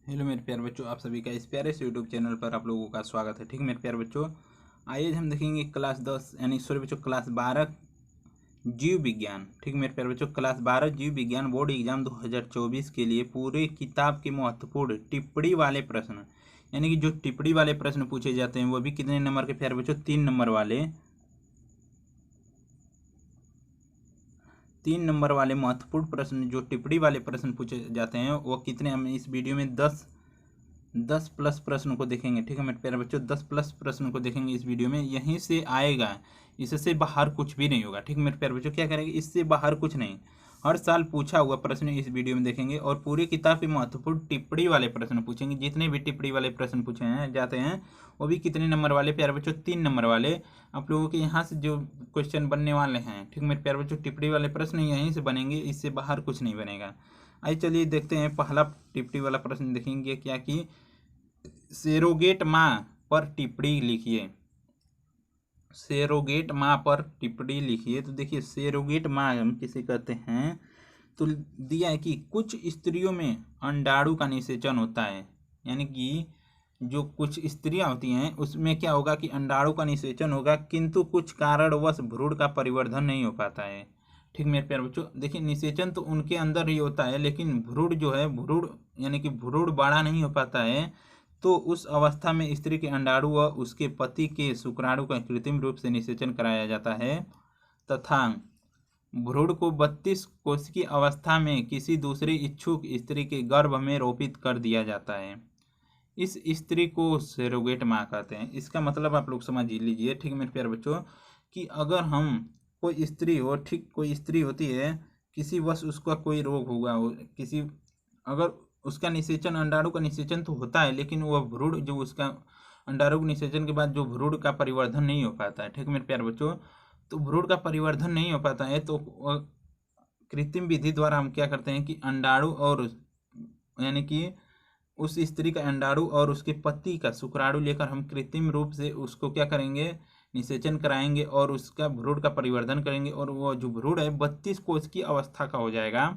Hello मेरे प्यारे बच्चों, आप सभी का इस प्यारे से यूट्यूब चैनल पर आप लोगों का स्वागत है। ठीक मेरे प्यारे बच्चों, आइए हम देखेंगे क्लास 10 यानी सॉरी बच्चों क्लास 12 जीव विज्ञान। ठीक मेरे प्यारे बच्चों, क्लास 12 जीव विज्ञान बोर्ड एग्जाम 2024 के लिए पूरे किताब के महत्वपूर्ण टिप्पणी वाले प्रश्न, यानी कि जो टिप्पणी वाले प्रश्न पूछे जाते हैं वो भी कितने नंबर के प्यारे बच्चों, 3 नंबर वाले। 3 नंबर वाले महत्वपूर्ण प्रश्न जो टिप्पणी वाले प्रश्न पूछे जाते हैं वो कितने, हम इस वीडियो में 10 प्लस प्रश्न को देखेंगे। ठीक है मेरे प्यारे बच्चों, 10 प्लस प्रश्न को देखेंगे इस वीडियो में। यहीं से आएगा, इससे बाहर कुछ भी नहीं होगा। ठीक है मेरे प्यारे बच्चों, क्या करेंगे, इससे बाहर कुछ नहीं। हर साल पूछा हुआ प्रश्न इस वीडियो में देखेंगे और पूरी किताब के महत्वपूर्ण टिप्पणी वाले प्रश्न पूछेंगे। जितने भी टिप्पणी वाले प्रश्न पूछे हैं जाते हैं वो भी कितने नंबर वाले प्यारे बच्चों, 3 नंबर वाले। आप लोगों के यहाँ से जो क्वेश्चन बनने वाले हैं, ठीक मेरे प्यारे बच्चों, टिप्पणी वाले प्रश्न यहीं से बनेंगे, इससे बाहर कुछ नहीं बनेगा। आइए चलिए देखते हैं, पहला टिप्पणी वाला प्रश्न देखेंगे क्या कि सेरोगेट माँ पर टिप्पणी लिखिए। सेरोगेट माँ पर टिप्पणी लिखिए। तो देखिए, सेरोगेट माँ हम किसे कहते हैं, तो दिया है कि कुछ स्त्रियों में अंडाणु का निषेचन होता है, यानी कि जो कुछ स्त्रियां होती हैं उसमें क्या होगा कि अंडाणु का निषेचन होगा, किंतु कुछ कारणवश भ्रूण का परिवर्धन नहीं हो पाता है। ठीक मेरे प्यारे बच्चों, देखिए निषेचन तो उनके अंदर ही होता है, लेकिन भ्रूण जो है, भ्रूण यानी कि भ्रूण बड़ा नहीं हो पाता है। तो उस अवस्था में स्त्री के अंडाणु व उसके पति के शुक्राणु का कृत्रिम रूप से निषेचन कराया जाता है तथा भ्रूण को 32 कोश की अवस्था में किसी दूसरी इच्छुक स्त्री के गर्भ में रोपित कर दिया जाता है। इस स्त्री को सेरोगेट माँ कहते हैं। इसका मतलब आप लोग समझ लीजिए, ठीक मेरे प्यारे बच्चों, कि अगर हम कोई स्त्री हो, ठीक कोई स्त्री होती है, किसी वश उसका कोई रोग होगा, किसी अगर उसका निषेचन, अंडाणु का निषेचन तो होता है, लेकिन वह भ्रूण जो उसका अंडाणु के निषेचन के बाद जो भ्रूण का परिवर्धन नहीं हो पाता है, ठीक मेरे प्यारे बच्चों, तो भ्रूण का परिवर्धन नहीं हो पाता है तो कृत्रिम विधि द्वारा हम क्या करते हैं कि अंडाणु और यानी कि उस स्त्री का अंडाणु और उसके पति का शुक्राणु लेकर हम कृत्रिम रूप से उसको क्या करेंगे, निषेचन कराएंगे और उसका भ्रूण का परिवर्धन करेंगे और वो जो भ्रूण है 32 कोष की अवस्था का हो जाएगा।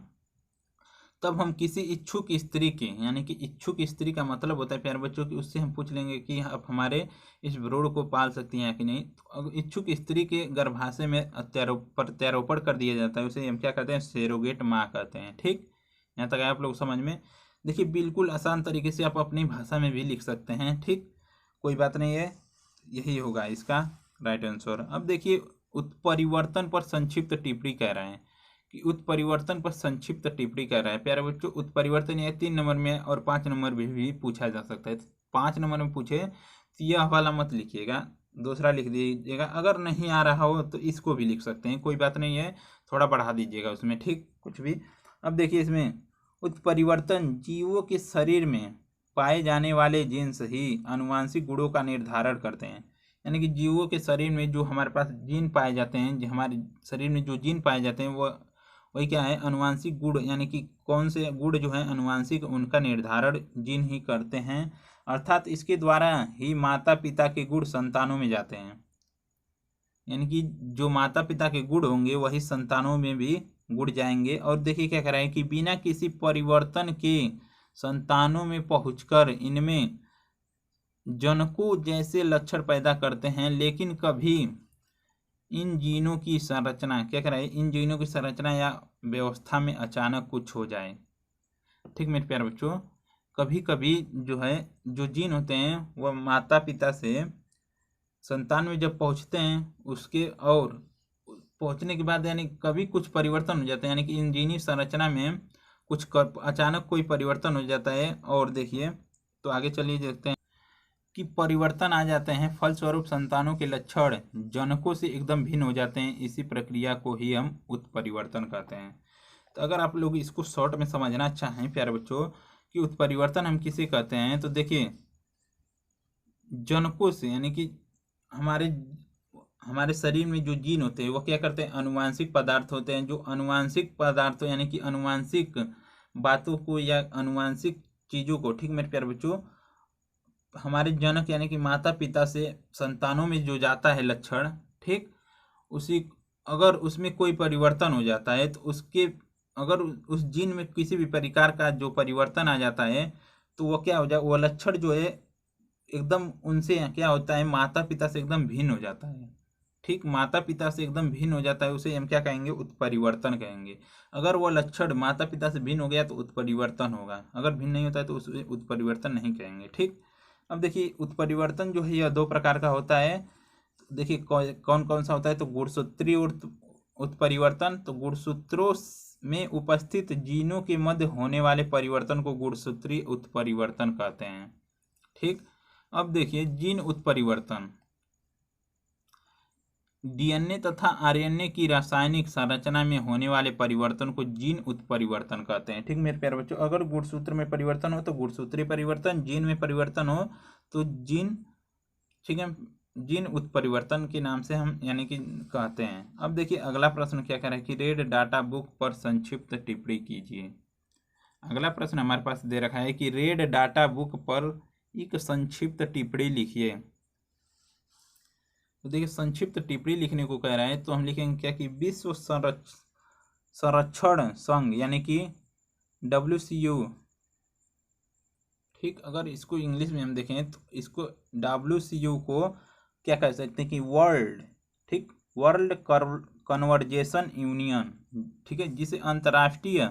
तब हम किसी इच्छुक स्त्री के, यानी कि इच्छुक स्त्री का मतलब होता है प्यारे बच्चों कि उससे हम पूछ लेंगे कि आप हमारे इस भ्रूण को पाल सकती हैं कि नहीं। तो अगर इच्छुक स्त्री के गर्भाशय में प्रत्यारोपण कर दिया जाता है, उसे हम क्या कहते हैं, सेरोगेट माँ कहते हैं। ठीक, यहाँ तक आए आप लोग समझ में। देखिए बिल्कुल आसान तरीके से आप अपनी भाषा में भी लिख सकते हैं, ठीक, कोई बात नहीं है, यही होगा इसका राइट आंसर। अब देखिए, उत्परिवर्तन पर संक्षिप्त टिप्पणी कह रहे हैं कि उत्परिवर्तन पर संक्षिप्त टिप्पणी कर रहा है। प्यारे बच्चों, उत्परिवर्तन यह 3 नंबर में और 5 नंबर में भी पूछा जा सकता है। 5 नंबर में पूछे तो यह वाला मत लिखिएगा, दूसरा लिख दीजिएगा। अगर नहीं आ रहा हो तो इसको भी लिख सकते हैं, कोई बात नहीं है, थोड़ा बढ़ा दीजिएगा उसमें, ठीक, कुछ भी। अब देखिए इसमें, उत्परिवर्तन जीवों के शरीर में पाए जाने वाले जीन्स ही आनुवांशिक गुणों का निर्धारण करते हैं। यानी कि जीवों के शरीर में जो हमारे पास जीन पाए जाते हैं, जो हमारे शरीर में जो जीन पाए जाते हैं वही क्या है, अनुवांशिक गुण, यानी कि कौन से गुण जो है अनुवांशिक, उनका निर्धारण जीन ही करते हैं। अर्थात इसके द्वारा ही माता पिता के गुण संतानों में जाते हैं, यानी कि जो माता पिता के गुण होंगे वही संतानों में भी गुण जाएंगे। और देखिए क्या कह रहा है कि बिना किसी परिवर्तन के संतानों में पहुंचकर इनमें जनकों जैसे लक्षण पैदा करते हैं, लेकिन कभी इन जीनों की संरचना, क्या कह रहा है, इन जीनों की संरचना या व्यवस्था में अचानक कुछ हो जाए। ठीक मेरे प्यारे बच्चों, कभी कभी जो है, जो जीन होते हैं वह माता पिता से संतान में जब पहुंचते हैं, उसके और पहुंचने के बाद यानी कभी कुछ परिवर्तन हो जाता है, यानी कि इंजीनी संरचना में कुछ अचानक कोई परिवर्तन हो जाता है। और देखिए, तो आगे चलिए देखते हैं कि परिवर्तन आ जाते हैं, फलस्वरूप संतानों के लक्षण जनकों से एकदम भिन्न हो जाते हैं। इसी प्रक्रिया को ही हम उत्परिवर्तन कहते हैं। तो अगर आप लोग इसको शॉर्ट में समझना चाहें प्यारे बच्चों कि उत्परिवर्तन हम किसे कहते हैं, तो देखिए जनकों से, यानी कि हमारे हमारे शरीर में जो जीन होते हैं वो क्या करते हैं, अनुवांशिक पदार्थ होते हैं। जो अनुवांशिक पदार्थ यानी कि अनुवांशिक बातों को या अनुवांशिक चीज़ों को, ठीक मेरे प्यारे बच्चों, हमारे जनक यानी कि माता पिता से संतानों में जो जाता है लक्षण, ठीक, उसी अगर उसमें कोई परिवर्तन हो जाता है तो उसके, अगर उस जीन में किसी भी प्रकार का जो परिवर्तन आ जाता है तो वो क्या हो जाए, वो लक्षण जो है एकदम उनसे क्या होता है, माता पिता से एकदम भिन्न हो जाता है। ठीक, माता पिता से एकदम भिन्न हो जाता है, उसे हम क्या कहेंगे, उत्परिवर्तन कहेंगे। अगर वो लक्षण माता पिता से भिन्न हो गया तो उत्परिवर्तन होगा, अगर भिन्न नहीं होता है तो उसे उत्परिवर्तन नहीं कहेंगे। ठीक, अब देखिए उत्परिवर्तन जो है यह दो प्रकार का होता है। देखिए कौन कौन सा होता है, तो गुणसूत्रीय उत्परिवर्तन, तो गुणसूत्रों में उपस्थित जीनों के मध्य होने वाले परिवर्तन को गुणसूत्रीय उत्परिवर्तन कहते हैं। ठीक, अब देखिए जीन उत्परिवर्तन, डीएनए तथा आरएनए की रासायनिक संरचना में होने वाले परिवर्तन को जीन उत्परिवर्तन कहते हैं। ठीक मेरे प्यारे बच्चों, अगर गुणसूत्र में परिवर्तन हो तो गुणसूत्रीय परिवर्तन, जीन में परिवर्तन हो तो जीन, ठीक है, जीन उत्परिवर्तन के नाम से हम यानी कि कहते हैं। अब देखिए अगला प्रश्न क्या कह रहा है कि रेड डाटा बुक पर संक्षिप्त टिप्पणी कीजिए। अगला प्रश्न हमारे पास दे रखा है कि रेड डाटा बुक पर एक संक्षिप्त टिप्पणी लिखिए। तो देखिए संक्षिप्त टिप्पणी लिखने को कह रहा है तो हम लिखेंगे क्या कि विश्व संरक्षण संघ यानी कि WCU। ठीक, अगर इसको इंग्लिश में हम देखें तो इसको WCU को क्या कह सकते हैं कि वर्ल्ड, ठीक, वर्ल्ड कन्वर्जेशन यूनियन, ठीक है, जिसे अंतर्राष्ट्रीय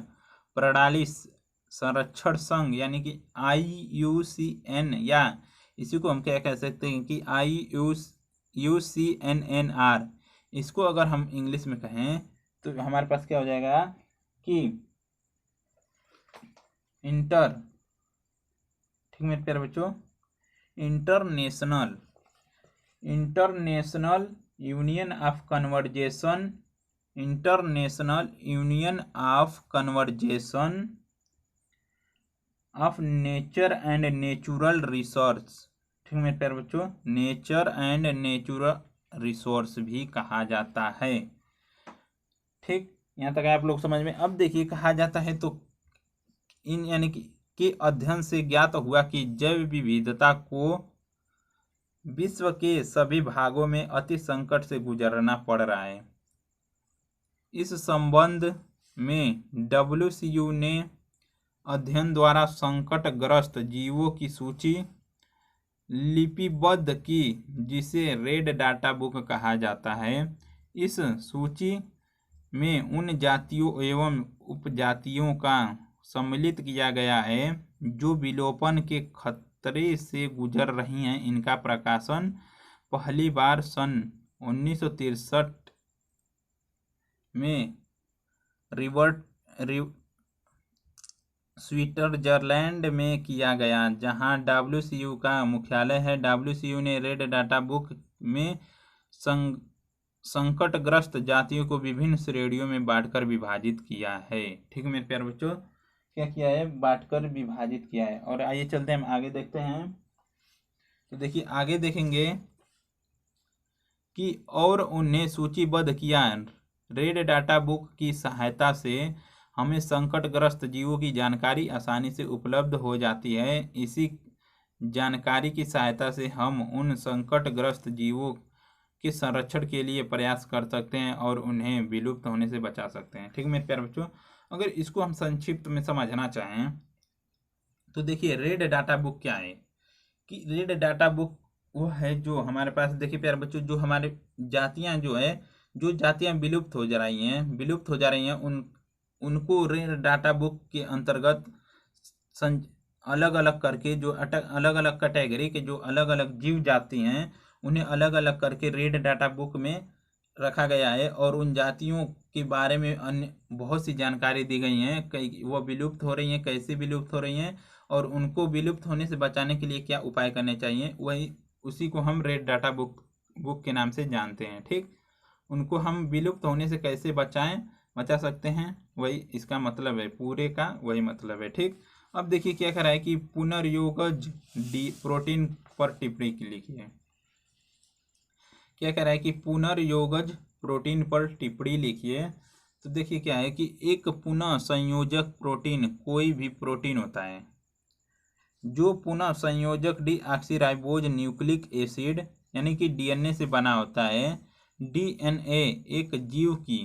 प्रणाली संरक्षण संघ यानी कि IUCN, या इसी को हम क्या कह सकते हैं कि IUCNNR। इसको अगर हम इंग्लिश में कहें तो हमारे पास क्या हो जाएगा कि ठीक मेरे प्यारे बच्चों, international union of conversation, international union of conversation of nature and natural resource. ठीक मेरे प्यारे बच्चों, नेचर एंड नेचुरल रिसोर्स भी कहा जाता है। ठीक, यहाँ तक आप लोग समझ में। अब देखिए कहा जाता है तो इन यानी कि के अध्ययन से ज्ञात हुआ कि जैव विविधता को विश्व के सभी भागों में अति संकट से गुजरना पड़ रहा है। इस संबंध में WCU ने अध्ययन द्वारा संकटग्रस्त जीवों की सूची लिपिबद्ध की, जिसे रेड डाटा बुक कहा जाता है। इस सूची में उन जातियों एवं उपजातियों का सम्मिलित किया गया है जो विलोपन के खतरे से गुजर रही हैं। इनका प्रकाशन पहली बार सन 1963 में स्विट्जरलैंड में किया गया, जहां WCU का मुख्यालय है। WCU ने रेड डाटा बुक में संकटग्रस्त जातियों को विभिन्न श्रेणियों में बांटकर विभाजित किया है। ठीक है मेरे प्यारे बच्चों, क्या किया है, बांटकर विभाजित किया है। और आइए चलते हैं हम आगे देखते हैं। तो देखिए आगे देखेंगे कि और उन्हें सूचीबद्ध किया। रेड डाटा बुक की सहायता से हमें संकटग्रस्त जीवों की जानकारी आसानी से उपलब्ध हो जाती है। इसी जानकारी की सहायता से हम उन संकटग्रस्त जीवों के संरक्षण के लिए प्रयास कर सकते हैं और उन्हें विलुप्त होने से बचा सकते हैं। ठीक है मेरे प्यारे बच्चों, अगर इसको हम संक्षिप्त में समझना चाहें तो देखिए रेड डाटा बुक क्या है कि रेड डाटा बुक वो है जो हमारे पास, देखिए प्यारे बच्चों, जो हमारे जातियां जो है, जो जातियां विलुप्त हो जा रही हैं उनको रेड डाटा बुक के अंतर्गत अलग अलग करके, जो अलग अलग कैटेगरी के जो अलग अलग जीव जाति हैं उन्हें अलग अलग करके रेड डाटा बुक में रखा गया है। और उन जातियों के बारे में अन्य बहुत सी जानकारी दी गई हैं, कई वो विलुप्त हो रही हैं, कैसे विलुप्त हो रही हैं और उनको विलुप्त होने से बचाने के लिए क्या उपाय करने चाहिए, वही उसी को हम रेड डाटा बुक के नाम से जानते हैं। ठीक, उनको हम विलुप्त होने से कैसे बचा सकते हैं, वही इसका मतलब है, पूरे का वही मतलब है। ठीक, अब देखिए क्या कह रहा है कि पुनर्योगज प्रोटीन पर टिप्पणी लिखिए। क्या कह रहा है कि पुनर्योगज प्रोटीन पर टिप्पणी लिखिए। तो देखिए क्या है कि एक पुनः संयोजक प्रोटीन कोई भी प्रोटीन होता है जो पुनः संयोजक डीऑक्सीराइबोज न्यूक्लिक एसिड यानी कि DNA से बना होता है। DNA एक जीव की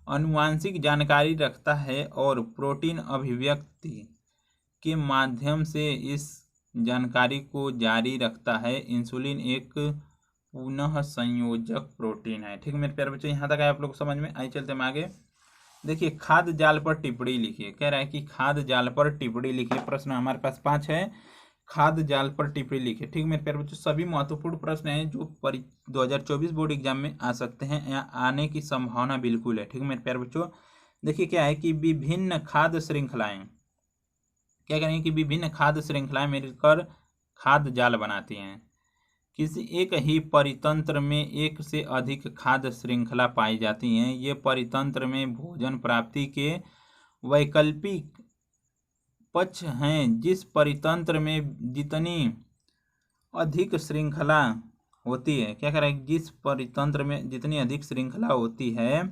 आनुवांशिक जानकारी रखता है और प्रोटीन अभिव्यक्ति के माध्यम से इस जानकारी को जारी रखता है। इंसुलिन एक पुनः संयोजक प्रोटीन है। ठीक है मेरे प्यारे बच्चों, यहाँ तक आए आप लोग समझ में। आइए चलते हम आगे। देखिए खाद्य जाल पर टिप्पणी लिखिए। कह रहा है कि खाद्य जाल पर टिप्पणी लिखिए। प्रश्न हमारे पास 5 है। खाद्य जाल पर टिप्पणी लिखिए। ठीक मेरे प्यारे बच्चों, सभी महत्वपूर्ण प्रश्न हैं जो 2024 बोर्ड एग्जाम में आ सकते हैं या आने की संभावना बिल्कुल है। ठीक मेरे प्यारे बच्चों, देखिए क्या है कि विभिन्न खाद्य श्रृंखलाएं, क्या करेंगे कि विभिन्न खाद्य श्रृंखलाएं मिलकर खाद्य जाल बनाती हैं। किसी एक ही परितंत्र में एक से अधिक खाद्य श्रृंखला पाई जाती हैं। ये परितंत्र में भोजन प्राप्ति के वैकल्पिक पक्ष हैं। जिस परितंत्र में जितनी अधिक श्रृंखला होती है, क्या करें, जिस परितंत्र में जितनी अधिक श्रृंखला होती है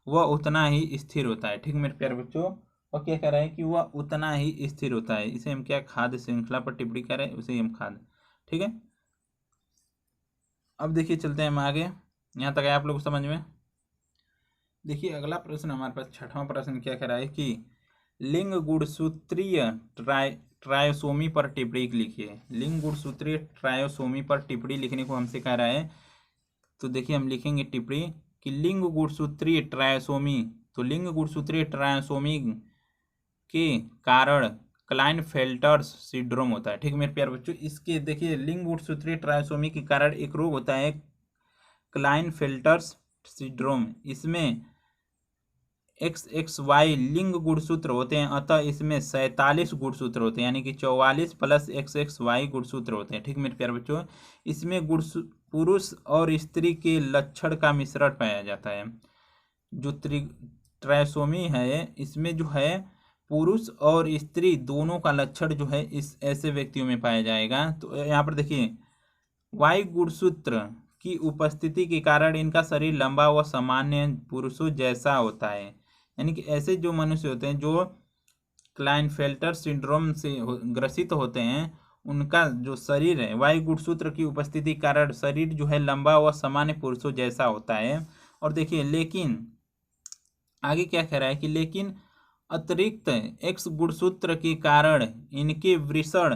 वह उतना ही स्थिर होता है। ठीक मेरे प्यारे बच्चों, और क्या कह रहा है कि वह उतना ही स्थिर होता है। इसे हम क्या खाद्य श्रृंखला पर टिप्पणी कर रहे हैं, उसे हम खाद्य। ठीक है, अब देखिए चलते हैं हम आगे। यहाँ तक है आप लोग समझ में। देखिए अगला प्रश्न हमारे पास 6वां प्रश्न क्या कह रहा है कि लिंग गुणसूत्रीय ट्रायोसोमी पर टिप्पणी लिखिए। लिंग गुणसूत्रीय ट्रायोसोमी पर टिप्पणी लिखने को हमसे कह रहा है। तो देखिए हम लिखेंगे टिप्पणी कि लिंग गुणसूत्रीय ट्रायोसोमी, तो लिंग गुणसूत्रीय ट्रायोसोमी के कारण क्लाइनफेल्टर्स सिंड्रोम होता है। ठीक मेरे प्यारे बच्चों, इसके देखिए लिंग गुणसूत्रीय ट्रायोसोमी के कारण एक रोग होता है क्लाइनफेल्टर्स सिंड्रोम। इसमें XXY लिंग गुणसूत्र होते हैं, अतः इसमें 47 गुणसूत्र होते हैं, यानी कि 44 प्लस XXY गुणसूत्र होते हैं। ठीक मेरे प्यारे बच्चों, इसमें पुरुष और स्त्री के लक्षण का मिश्रण पाया जाता है। जो ट्रायोसोमी है इसमें जो है पुरुष और स्त्री दोनों का लक्षण जो है इस ऐसे व्यक्तियों में पाया जाएगा। तो यहाँ पर देखिए वाई गुणसूत्र की उपस्थिति के कारण इनका शरीर लंबा व सामान्य पुरुषों जैसा होता है। यानी कि ऐसे जो मनुष्य होते हैं जो क्लाइनफेल्टर सिंड्रोम से ग्रसित होते हैं, उनका जो शरीर है वाई गुणसूत्र की उपस्थिति के कारण शरीर जो है लंबा व सामान्य पुरुषों जैसा होता है। और देखिए लेकिन आगे क्या कह रहा है कि लेकिन अतिरिक्त X गुणसूत्र के कारण इनके वृषण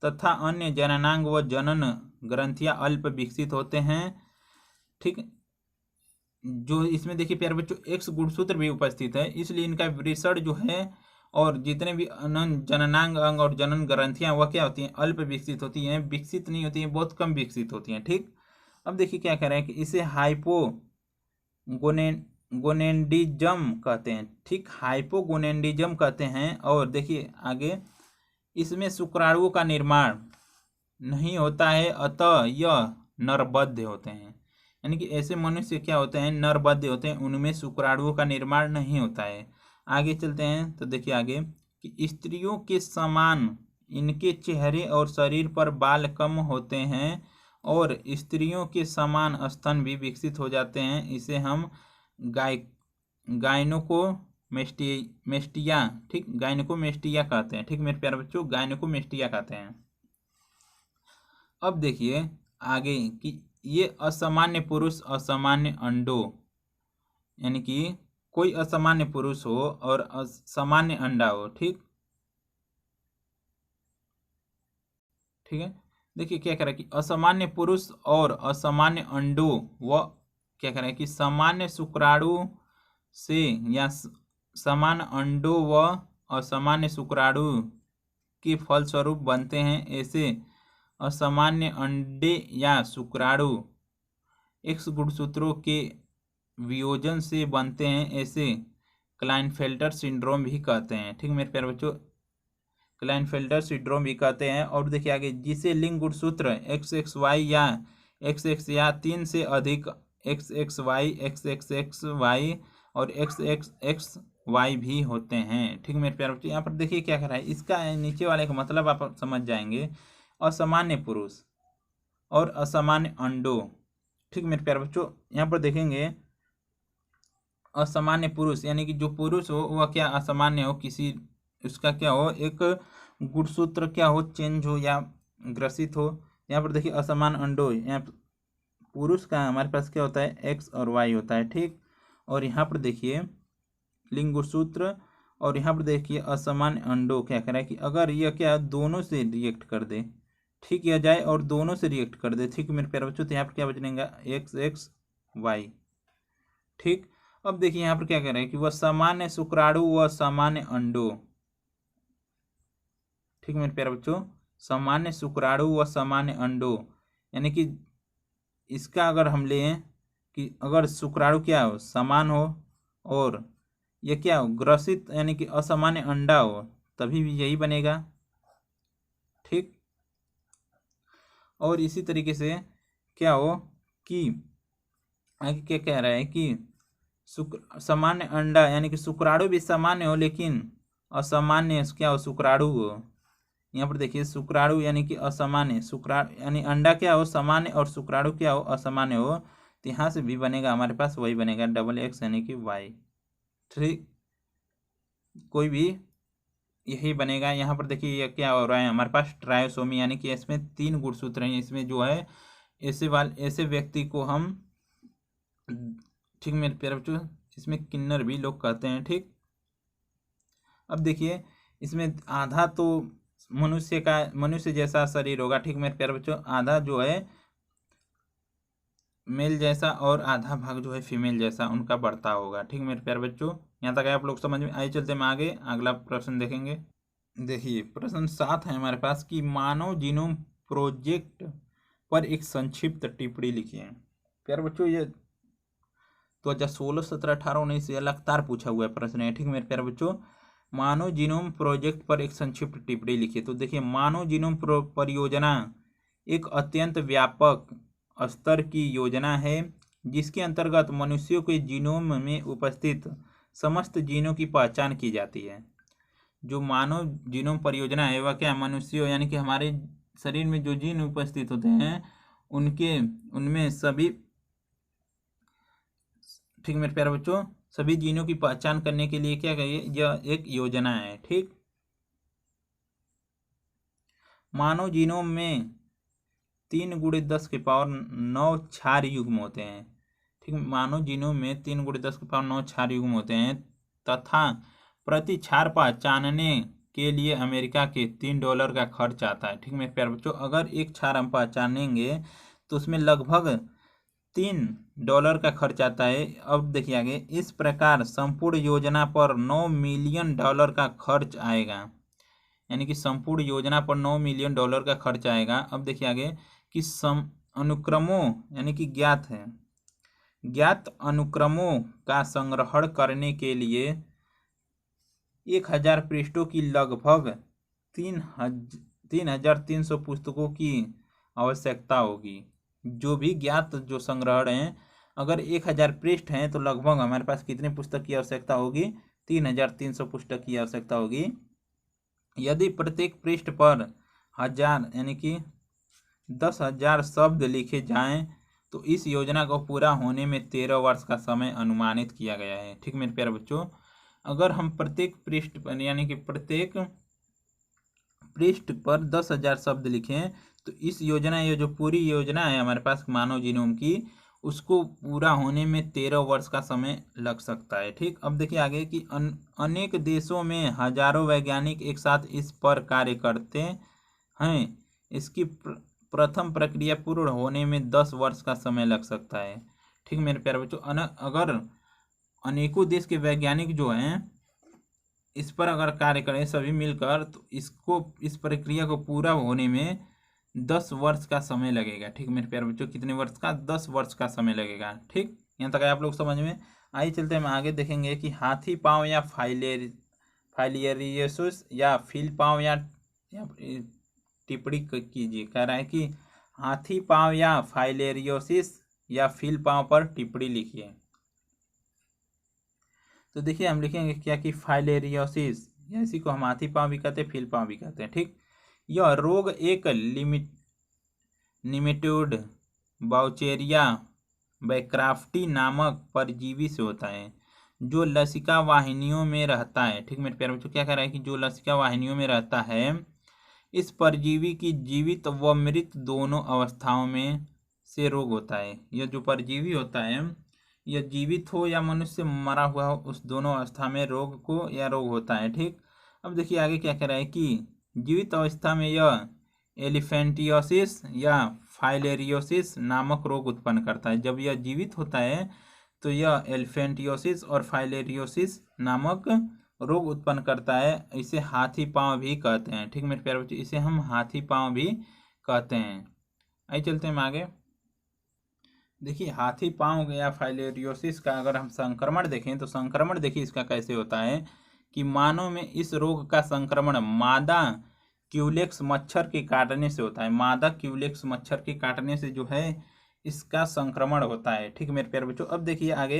तथा अन्य जननांग व जनन ग्रंथियां अल्प विकसित होते हैं। ठीक, जो इसमें देखिए प्यारे बच्चों X गुणसूत्र भी उपस्थित है, इसलिए इनका वृषण जो है और जितने भी जननांग अंग और जनन ग्रंथियां वह क्या होती हैं, अल्प विकसित होती हैं, विकसित नहीं होती हैं, बहुत कम विकसित होती हैं। ठीक, अब देखिए क्या कह रहे हैं कि इसे हाइपोगोनेंडिज्म कहते हैं। ठीक, हाइपोगोनेंडिज्म कहते हैं। और देखिए आगे, इसमें शुक्राणुओं का निर्माण नहीं होता है, अतः यह नरबद्ध होते हैं। यानी कि ऐसे मनुष्य क्या होते हैं, नरबद्ध होते हैं, उनमें शुक्राणुओं का निर्माण नहीं होता है। आगे चलते हैं तो देखिए आगे कि स्त्रियों के समान इनके चेहरे और शरीर पर बाल कम होते हैं और स्त्रियों के समान स्तन भी विकसित हो जाते हैं। इसे हम गायनोकोमेस्टिया, ठीक, गायनोकोमेस्टिया कहते हैं। ठीक मेरे प्यारे बच्चों, गायनोकोमेस्टिया कहते हैं। अब देखिए आगे कि ये असामान्य पुरुष असामान्य अंडों, यानी कि कोई असामान्य पुरुष हो और असामान्य अंडा हो। ठीक है, देखिए क्या कह रहा है कि असामान्य पुरुष और असामान्य अंडों व क्या कह रहा है कि सामान्य शुक्राणु से या समान अंडों व असामान्य शुक्राणु के फलस्वरूप बनते हैं। ऐसे असामान्य अंडे या शुक्राणु X गुणसूत्रों के वियोजन से बनते हैं। ऐसे क्लाइनफेल्टर सिंड्रोम भी कहते हैं। ठीक मेरे प्यारे बच्चों, क्लाइनफेल्टर सिंड्रोम भी कहते हैं। और देखिए आगे, जिसे लिंग गुणसूत्र XXY या XX या 3 से अधिक XXY, XXXY और XXXY भी होते हैं। ठीक मेरे प्यारे बच्चों, यहाँ पर देखिए क्या कर रहा है, इसका नीचे वाले का मतलब आप समझ जाएंगे, असामान्य पुरुष और असामान्य अंडों। ठीक मेरे प्यारे बच्चों, यहाँ पर देखेंगे असामान्य पुरुष यानी कि जो पुरुष हो वह क्या असामान्य हो, किसी उसका क्या हो, एक गुणसूत्र क्या हो, चेंज हो या ग्रसित हो। यहाँ पर देखिए असमान अंडों, यहाँ पुरुष का हमारे पास क्या होता है, X और Y होता है। ठीक, और यहाँ पर देखिए लिंग गुणसूत्र और यहाँ पर देखिए असामान्य अंडों क्या कह रहा है कि अगर यह क्या दोनों से रिएक्ट कर दे, ठीक, यह जाए और दोनों से रिएक्ट कर दे, ठीक मेरे प्यारे बच्चों, तो यहाँ पर क्या बचेगा XXY, ठीक। अब देखिए यहाँ पर क्या कह रहे हैं कि वह सामान्य शुक्राणु व सामान्य अंडों, ठीक मेरे प्यारे बच्चों, सामान्य शुक्राणु व सामान्य अंडों, यानी कि इसका अगर हम लें कि अगर शुक्राणु क्या हो समान हो और यह क्या हो ग्रसित यानी कि असामान्य अंडा हो, तभी भी यही बनेगा, ठीक। और इसी तरीके से क्या हो कि आगे क्या कह रहा है कि सामान्य अंडा यानी कि शुक्राणु भी सामान्य हो लेकिन असामान्य क्या हो शुक्राणु हो। यहाँ पर देखिए शुक्राणु यानी कि असामान्य, शुक्राणु यानी अंडा क्या हो सामान्य और शुक्राणु क्या हो असामान्य हो, तो यहाँ से भी बनेगा हमारे पास वही बनेगा XX यानी कि Y, ठीक, कोई भी यही बनेगा। यहाँ पर देखिए ये क्या हो रहा है हमारे पास ट्रायोसोमी, यानी कि इसमें 3 गुणसूत्र हैं, इसमें जो है ऐसे व्यक्ति को हम, ठीक मेरे प्यारे बच्चों, इसमें किन्नर भी लोग कहते हैं, ठीक। अब देखिए इसमें आधा तो मनुष्य जैसा शरीर होगा, ठीक मेरे प्यारे बच्चों, आधा जो है मेल जैसा और आधा भाग जो है फीमेल जैसा उनका बढ़ता होगा, ठीक मेरे प्यारे बच्चों। यहाँ तक आप लोग समझ में आइए, चलते हम आगे अगला प्रश्न देखेंगे। देखिए प्रश्न 7 है हमारे पास कि मानव जीनोम प्रोजेक्ट पर एक संक्षिप्त टिप्पणी लिखिए। प्यारे बच्चों ये 2016, 17, 18, 19 से लगातार पूछा हुआ है प्रश्न है, ठीक मेरे प्यारे बच्चों। मानव जीनोम प्रोजेक्ट पर एक संक्षिप्त टिप्पणी लिखिए। तो देखिए मानव जीनोम परियोजना एक अत्यंत व्यापक स्तर की योजना है जिसके अंतर्गत मनुष्यों के जीनोम में उपस्थित समस्त जीनों की पहचान की जाती है। जो मानव जीनोम परियोजना है वह क्या मनुष्यों यानी कि हमारे शरीर में जो जीन उपस्थित होते हैं उनमें सभी, ठीक मेरे प्यारे बच्चों, सभी जीनों की पहचान करने के लिए क्या कहिए यह एक योजना है, ठीक। मानव जीनोम में 3 × 10⁹ क्षार युग्म होते हैं, ठीक। मानव जीनोम में 3 × 10⁹ क्षार युग्म होते हैं तथा प्रति क्षार पहचानने के लिए अमेरिका के $3 का खर्च आता है, ठीक मेरे प्यारे बच्चों। अगर एक क्षार हम पहचानेंगे तो उसमें लगभग $3 का खर्च आता है। अब देखिए आगे, इस प्रकार संपूर्ण योजना पर $9 मिलियन का खर्च आएगा, यानी कि संपूर्ण योजना पर $9 मिलियन का खर्च आएगा। अब देखिए आगे कि अनुक्रमों यानी कि ज्ञात अनुक्रमों का संग्रहण करने के लिए 1000 पृष्ठों की लगभग 3300 पुस्तकों की आवश्यकता होगी। जो भी ज्ञात जो संग्रहण है, अगर 1000 पृष्ठ हैं तो लगभग हमारे पास कितने पुस्तक की आवश्यकता होगी 3300 पुस्तक की आवश्यकता होगी। यदि प्रत्येक पृष्ठ पर 1000 यानी कि 10,000 शब्द लिखे जाएं तो इस योजना को पूरा होने में 13 वर्ष का समय अनुमानित किया गया है, ठीक मेरे प्यारे बच्चों। अगर हम प्रत्येक पृष्ठ पर यानी कि प्रत्येक पृष्ठ पर 10,000 शब्द लिखें तो इस योजना ये जो पूरी योजना है हमारे पास मानव जीनोम की उसको पूरा होने में 13 वर्ष का समय लग सकता है, ठीक। अब देखिए आगे कि अनेक देशों में हजारों वैज्ञानिक एक साथ इस पर कार्य करते हैं। इसकी प्रथम प्रक्रिया पूर्ण होने में 10 वर्ष का समय लग सकता है, ठीक मेरे प्यारे बच्चों। अगर अनेकों देश के वैज्ञानिक जो हैं इस पर अगर कार्य करें सभी मिलकर तो इस प्रक्रिया को पूरा होने में 10 वर्ष का समय लगेगा, ठीक मेरे प्यारे बच्चों। कितने वर्ष का 10 वर्ष का समय लगेगा, ठीक। यहाँ तक आप लोग समझ में आइए, चलते हम आगे देखेंगे कि हाथी पाँव या फाइलेरियोसिस या फील पाँव या टिप्पणी कीजिए। कह रहा है कि हाथी पाँव या फाइलेरियोसिस या फील पाँव पर टिप्पणी लिखिए। तो देखिए हम लिखेंगे क्या कि फाइलेरियोसिस, या इसी को हम हाथी पाँव भी कहते हैं फील पाँव भी कहते हैं, ठीक। यह रोग एक निमेटोड बाउचेरिया बैक्राफ्टी नामक परजीवी से होता है जो लसिका वाहिनियों में रहता है, ठीक मेरे प्यारे बच्चों। क्या कह रहा है कि जो लसिका वाहिनियों में रहता है इस परजीवी की जीवित व मृत दोनों अवस्थाओं में से रोग होता है। यह जो परजीवी होता है यह जीवित हो या मनुष्य मरा हुआ हो, उस दोनों अवस्था में रोग को या रोग होता है। ठीक, अब देखिए आगे क्या कह रहा है कि जीवित अवस्था में यह एलिफेंटियोसिस या फाइलेरियोसिस नामक रोग उत्पन्न करता है। जब यह जीवित होता है तो यह एलिफेंटियोसिस और फाइलेरियोसिस नामक रोग उत्पन्न करता है। इसे हाथी पांव भी कहते हैं। ठीक मेरे प्यारे बच्चों, इसे हम हाथी पांव भी कहते हैं। आइए चलते हैं आगे। देखिए हाथी पांव या फाइलेरियोसिस का अगर हम संक्रमण देखें तो संक्रमण देखिए इसका कैसे होता है कि मानव में इस रोग का संक्रमण मादा क्यूलेक्स मच्छर के काटने से होता है। मादा क्यूलेक्स मच्छर के काटने से जो है इसका संक्रमण होता है। ठीक मेरे प्यारे बच्चों, अब देखिए आगे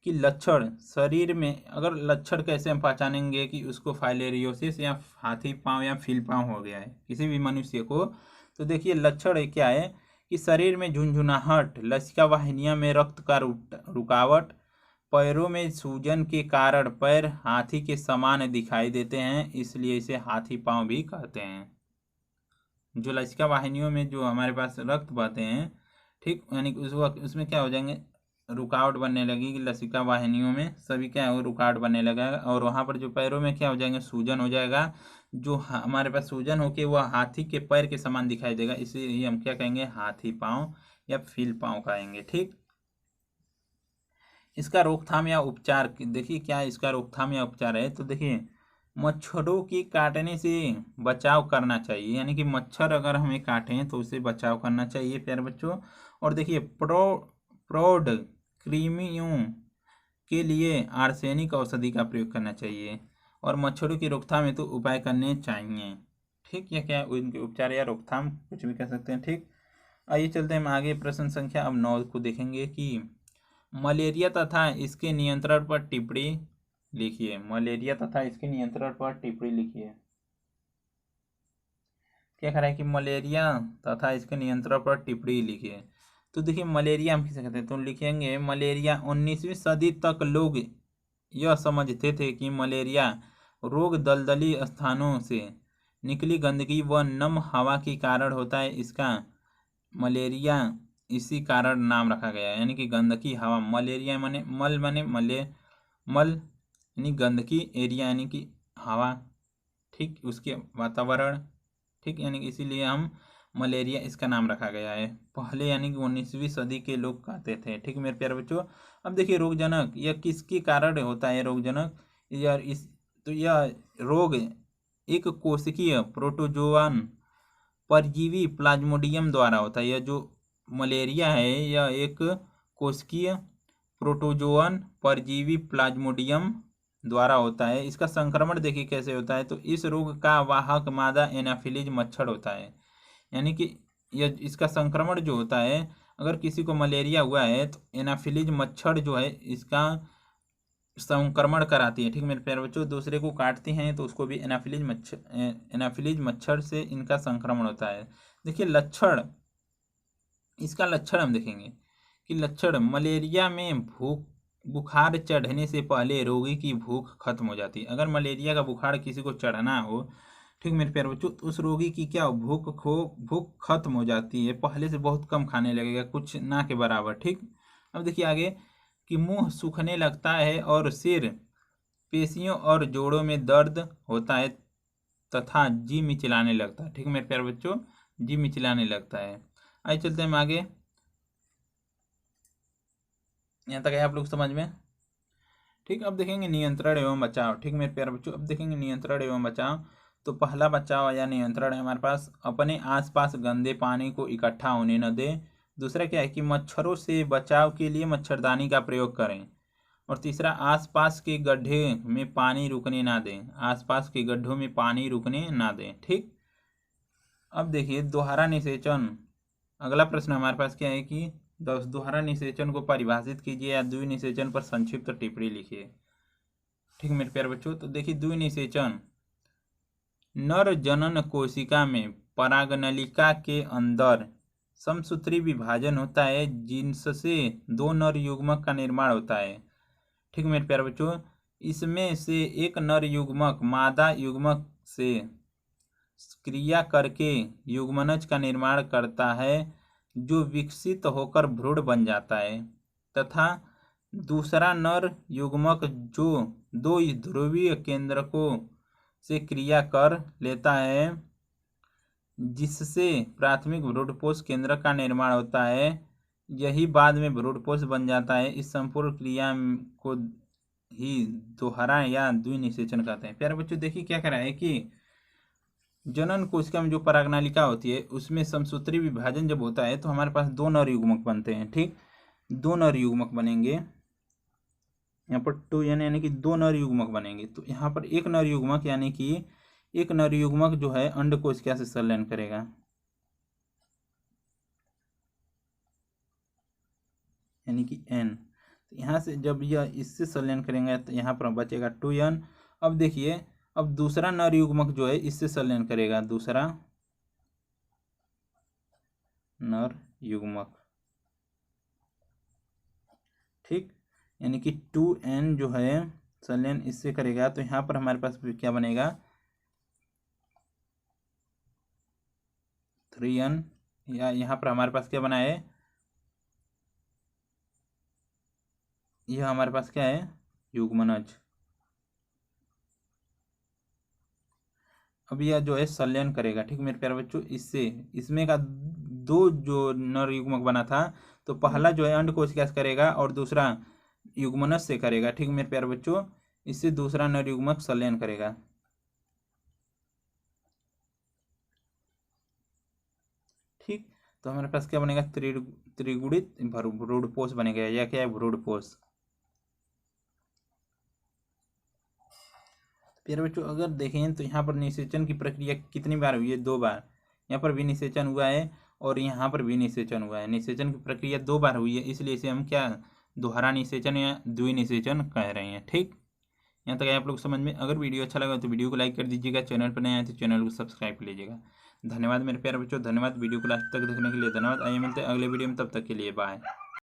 कि लक्षण शरीर में, अगर लक्षण कैसे हम पहचानेंगे कि उसको फाइलेरियोसिस या हाथी पांव या फील पांव हो गया है किसी भी मनुष्य को, तो देखिए लक्षण क्या है कि शरीर में झुंझुनाहट, लसिका वाहिनियों में रक्त का रुकावट, पैरों में सूजन के कारण पैर हाथी के समान दिखाई देते हैं, इसलिए इसे हाथी पांव भी कहते हैं। जो लसिका वाहिनियों में जो हमारे पास रक्त बहते हैं, ठीक, यानी उस वक्त उसमें क्या हो जाएंगे, रुकावट बनने लगेगी। लसिका वाहिनियों में सभी क्या है वो रुकावट बनने लगेगा, और वहाँ पर जो पैरों में क्या हो जाएंगे, सूजन हो जाएगा। जो हमारे पास सूजन होके वह हाथी के पैर के समान दिखाई देगा, इसीलिए हम क्या कहेंगे, हाथी पांव या फील पांव कहेंगे। ठीक, इसका रोकथाम या उपचार देखिए क्या इसका रोकथाम या उपचार है। तो देखिए मच्छरों के काटने से बचाव करना चाहिए, यानी कि मच्छर अगर हमें काटें तो उसे बचाव करना चाहिए प्यारे बच्चों। और देखिए प्रौढ़ कृमियों के लिए आर्सेनिक औषधि का प्रयोग करना चाहिए, और मच्छरों की रोकथाम हेतु उपाय करने चाहिए। ठीक, या क्या उनके उपचार या रोकथाम कुछ भी कर सकते हैं। ठीक, आइए चलते हैं हम आगे। प्रश्न संख्या अब 9 को देखेंगे कि मलेरिया तथा इसके नियंत्रण पर टिप्पणी लिखिए। मलेरिया तथा इसके नियंत्रण पर टिप्पणी लिखिए। क्या कह रहा है कि मलेरिया तथा इसके नियंत्रण पर टिप्पणी लिखिए। तो देखिए मलेरिया हम किसे कहते हैं, तो लिखेंगे मलेरिया 19वीं सदी तक लोग यह समझते थे कि मलेरिया रोग दलदली स्थानों से निकली गंदगी व नम हवा के कारण होता है। इसका मलेरिया इसी कारण नाम रखा गया है, यानी कि गंदगी हवा। मलेरिया माने मल माने मल यानी गंदगी, एरिया यानी कि हवा, ठीक, उसके वातावरण, ठीक, यानी कि इसीलिए हम मलेरिया इसका नाम रखा गया है। पहले यानी कि 19वीं सदी के लोग कहते थे। ठीक मेरे प्यारे बच्चों, अब देखिए रोगजनक यह किसके कारण होता है रोगजनक, यह रोग एक कोशिकीय प्रोटोजोअन परजीवी प्लाज्मोडियम द्वारा होता है। यह जो मलेरिया है यह एक कोशिकीय प्रोटोजोअन परजीवी प्लाज्मोडियम द्वारा होता है। इसका संक्रमण देखिए कैसे होता है, तो इस रोग का वाहक मादा एनाफिलीज मच्छर होता है, यानी कि यह इसका संक्रमण जो होता है, अगर किसी को मलेरिया हुआ है तो एनाफिलीज मच्छर जो है इसका संक्रमण कराती है। ठीक मेरे प्यारे बच्चों, दूसरे को काटती हैं तो उसको भी एनाफिलीज मच्छर से इनका संक्रमण होता है। देखिए लक्षण, इसका लक्षण हम देखेंगे कि लक्षण मलेरिया में बुखार चढ़ने से पहले रोगी की भूख खत्म हो जाती है। अगर मलेरिया का बुखार किसी को चढ़ना हो, ठीक मेरे प्यारे बच्चों, तो उस रोगी की क्या भूख खत्म हो जाती है, पहले से बहुत कम खाने लगेगा, कुछ ना के बराबर। ठीक, अब देखिए आगे कि मुंह सूखने लगता है और सिर, पेशियों और जोड़ों में दर्द होता है तथा जी मिचलाने लगता है। ठीक मेरे प्यारे बच्चों, जी मिचलाने लगता है। आइए चलते हैं हम आगे। यहाँ तक है आप लोग समझ में? ठीक, अब देखेंगे नियंत्रण एवं बचाव। ठीक मेरे प्यारे बच्चों, अब देखेंगे नियंत्रण एवं बचाव। तो पहला बचाव या नियंत्रण है हमारे पास, अपने आसपास गंदे पानी को इकट्ठा होने न दें। दूसरा क्या है कि मच्छरों से बचाव के लिए मच्छरदानी का प्रयोग करें। और तीसरा, आसपास के गड्ढे में पानी रुकने ना दें, आसपास के गड्ढों में पानी रुकने ना दें। ठीक, अब देखिए दोहरा निषेचन। अगला प्रश्न हमारे पास क्या है कि दोहरा निषेचन को परिभाषित कीजिए या द्वि निषेचन पर संक्षिप्त टिप्पणी लिखिए। ठीक मेरे प्यारे बच्चों, तो देखिए द्वि निषेचन, नर जनन कोशिका में परागनलिका के अंदर समसूत्री विभाजन होता है जिनसे दो नर युग्मक का निर्माण होता है। ठीक मेरे प्यारे बच्चों, इसमें से एक नर युग्मक मादा युग्मक से क्रिया करके युग्मनज का निर्माण करता है जो विकसित होकर भ्रूण बन जाता है, तथा दूसरा नर युग्मक जो दो ध्रुवीय केंद्रकों से क्रिया कर लेता है, जिससे प्राथमिक भ्रूणपोष केंद्र का निर्माण होता है, यही बाद में भ्रूणपोष बन जाता है। इस संपूर्ण क्रिया को ही दोहरा या द्विनिषेचन कहते हैं। प्यारे बच्चों देखिए क्या करा है कि जनन कोशिका में जो परागनालिका होती है उसमें समसूत्री विभाजन जब होता है तो हमारे पास दो नर युग्मक बनते हैं। ठीक, दो नर युग्मक बनेंगे, यहाँ पर 2n यानी कि दो नर युग्मक बनेंगे। तो यहाँ पर एक नर युग्मक यानी कि एक नर युग्मक जो है अंड कोशिका से संलयन करेगा, यानी कि n। तो यहाँ से जब यह इससे संलयन करेंगे तो यहाँ पर बचेगा 2n। अब देखिए, अब दूसरा नर युग्मक जो है इससे संलयन करेगा, दूसरा नर युग्मक। ठीक, यानी कि 2n जो है संलयन इससे करेगा तो यहाँ पर हमारे पास क्या बनेगा, 3n। या यहाँ पर हमारे पास क्या बना है, यह हमारे पास क्या है, युग्मनज। अब यह जो है संलयन करेगा। ठीक मेरे प्यारे बच्चों, इससे इसमें का दो जो नर युग्मक बना था तो पहला जो है अंड कोशिका से करेगा और दूसरा युग्मनज से करेगा। ठीक मेरे प्यारे बच्चों, इससे दूसरा नर युग्मक संलयन करेगा। ठीक, तो हमारे पास क्या बनेगा, त्रिगुणित भ्रूणपोष बनेगा। या क्या है, भ्रूणपोष। प्यारे बच्चों अगर देखें तो यहाँ पर निषेचन की प्रक्रिया कितनी बार हुई है, 2 बार। यहाँ पर भी निषेचन हुआ है और यहाँ पर भी निषेचन हुआ है। निषेचन की प्रक्रिया 2 बार हुई है, इसलिए इसे हम क्या दोहरा निषेचन या द्विनिषेचन कह रहे हैं। ठीक, यहाँ तक आप लोग समझ में। अगर वीडियो अच्छा लगा तो वीडियो को लाइक कर दीजिएगा, चैनल पर नए आए तो चैनल को सब्सक्राइब कर लीजिएगा। धन्यवाद मेरे प्यारे बच्चों, धन्यवाद वीडियो को लास्ट तक देखने के लिए, धन्यवाद। आइए मिलते हैं अगले वीडियो में, तब तक के लिए बाय।